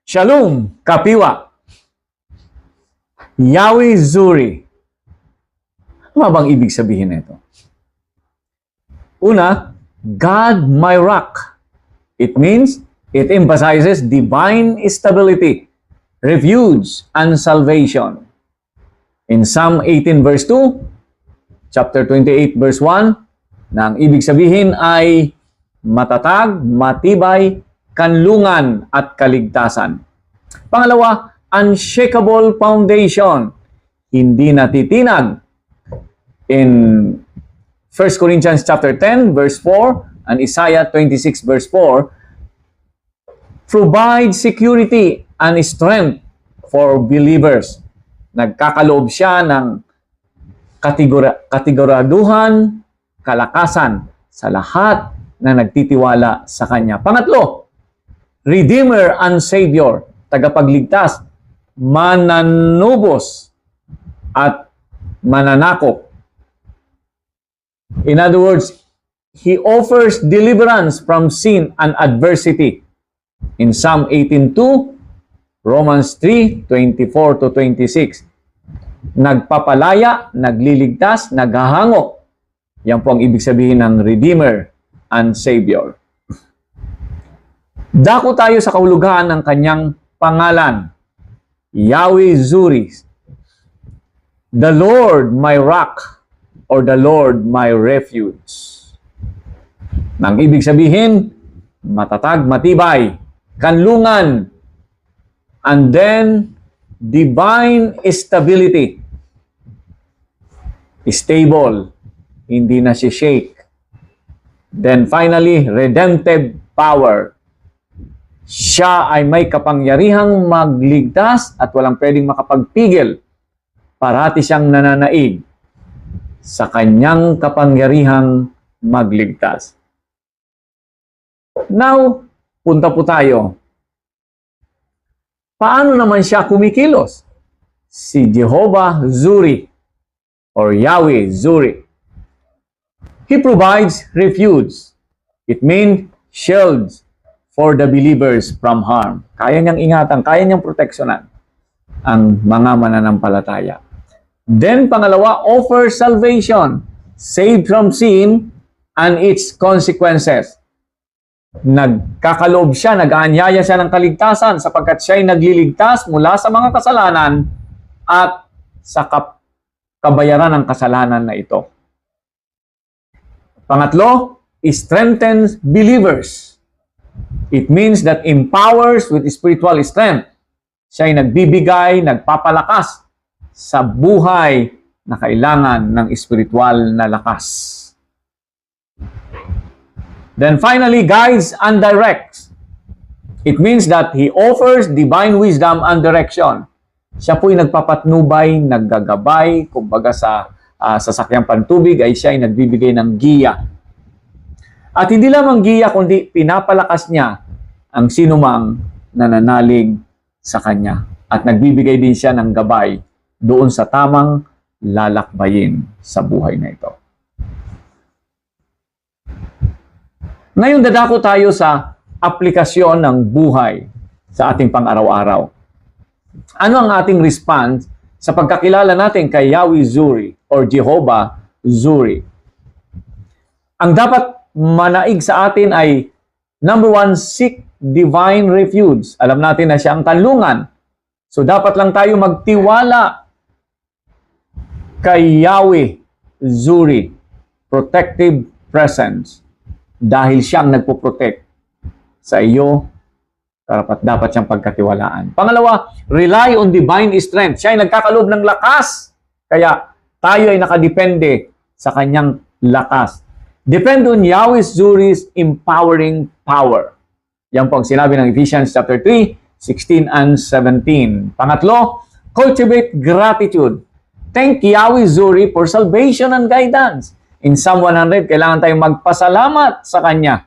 Shalom, Kapiwa. Yahweh Zuri. Ano bang ibig sabihin nito? Una, God my rock. It means, it emphasizes divine stability, refuge, and salvation. In Psalm 18 verse 2, chapter 28 verse 1, na ang ibig sabihin ay matatag, matibay, kanlungan at kaligtasan. Pangalawa, unshakable foundation. Hindi natitinag. In 1 Corinthians chapter 10 verse 4 and Isaiah 26 verse 4, provide security and strength for believers. Nagkakaloob siya ng kategoryaduhan, kalakasan sa lahat na nagtitiwala sa Kanya. Pangatlo, Redeemer and Savior, tagapagligtas, mananubos, at mananakop. In other words, He offers deliverance from sin and adversity. In Psalm 18:2, Romans 3:24-26, nagpapalaya, nagliligtas, naghahango. Yan po ang ibig sabihin ng Redeemer and Savior. Dako tayo sa kahulugan ng kanyang pangalan, Yahweh Zuri, the Lord my rock, or the Lord my refuge. Nang ibig sabihin, matatag, matibay, kanlungan, and then divine stability. Stable, hindi na si shake. Then finally, redemptive power. Siya ay may kapangyarihang magligtas at walang pwedeng makapagpigil. Parati siyang nananaig sa kanyang kapangyarihang magligtas. Now, punta po tayo. Paano naman siya kumikilos? Si Jehovah Zuri or Yahweh Zuri. He provides refuge. It means shields for the believers from harm. Kaya niyang ingatan, kaya niyang proteksyonan ang mga mananampalataya. Then, pangalawa, offer salvation, saved from sin and its consequences. Nagkakaloob siya, nag-aanyaya siya ng kaligtasan sapagkat siya ay nagliligtas mula sa mga kasalanan at sa kabayaran ng kasalanan na ito. Pangatlo, strengthens believers. It means that empowers with spiritual strength. Siya ay nagbibigay, nagpapalakas sa buhay na kailangan ng spiritual na lakas. Then finally, guides and directs. It means that He offers divine wisdom and direction. Siya po'y nagpapatnubay, naggagabay, kumbaga sa sasakyang pantubig ay siya ay nagbibigay ng giya. At hindi lamang giya, kundi pinapalakas niya ang sinumang nananalig sa Kanya. At nagbibigay din siya ng gabay doon sa tamang lalakbayin sa buhay na ito. Ngayon, dadako tayo sa aplikasyon ng buhay sa ating pang-araw-araw. Ano ang ating response sa pagkakilala natin kay Yahweh Zuri or Jehovah Zuri? Ang dapat manaig sa atin ay, number one, seek divine refuge. Alam natin na siya ang kanlungan. So, dapat lang tayo magtiwala kay Yahweh Zuri, protective presence. Dahil siyang nagpo-protect sa iyo, dapat siyang pagkatiwalaan. Pangalawa, rely on divine strength. Siya ay nagkakaloob ng lakas. Kaya tayo ay nakadepende sa kanyang lakas. Depend on Yahweh Zuri's empowering power. Yan po ang sinabi ng Ephesians chapter 3, 16 and 17. Pangatlo, cultivate gratitude. Thank Yahweh Zuri for salvation and guidance. In Psalm 100, kailangan tayong magpasalamat sa Kanya,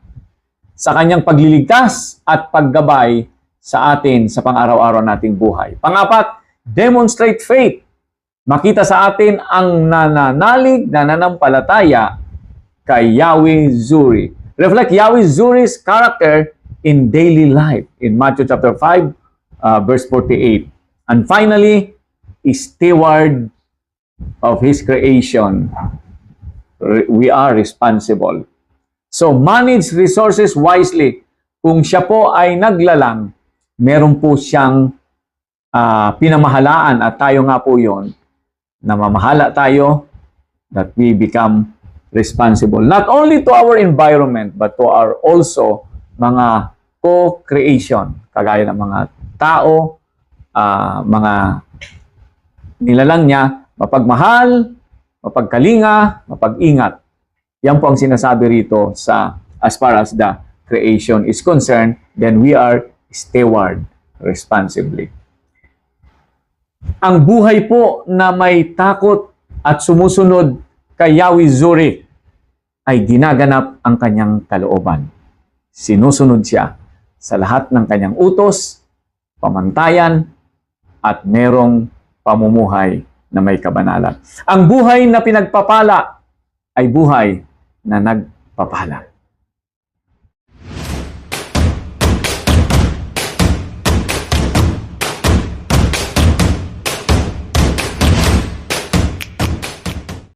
sa Kanyang pagliligtas at paggabay sa atin sa pang-araw-araw nating buhay. Pangapat, demonstrate faith. Makita sa atin ang nananalig, nananampalataya kay Yahweh Zuri. Reflect Yahweh Zuri's character in daily life. In Matthew chapter 5, verse 48. And finally, steward of His creation. We are responsible. So, manage resources wisely. Kung siya po ay naglalang, meron po siyang pinamahalaan at tayo nga po yon, namamahala tayo, that we become responsible. Not only to our environment, but to our also mga co-creation, kagaya ng mga tao, mga nilalang niya, mapagmahal, mapagkalinga, mapag-ingat. Yan po ang sinasabi rito sa as far as the creation is concerned, then we are steward responsibly. Ang buhay po na may takot at sumusunod kay Yahweh Zuri ay ginaganap ang kanyang kalooban. Sinusunod siya sa lahat ng kanyang utos, pamantayan, at merong pamumuhay na may kabanalan. Ang buhay na pinagpapala ay buhay na nagpapala.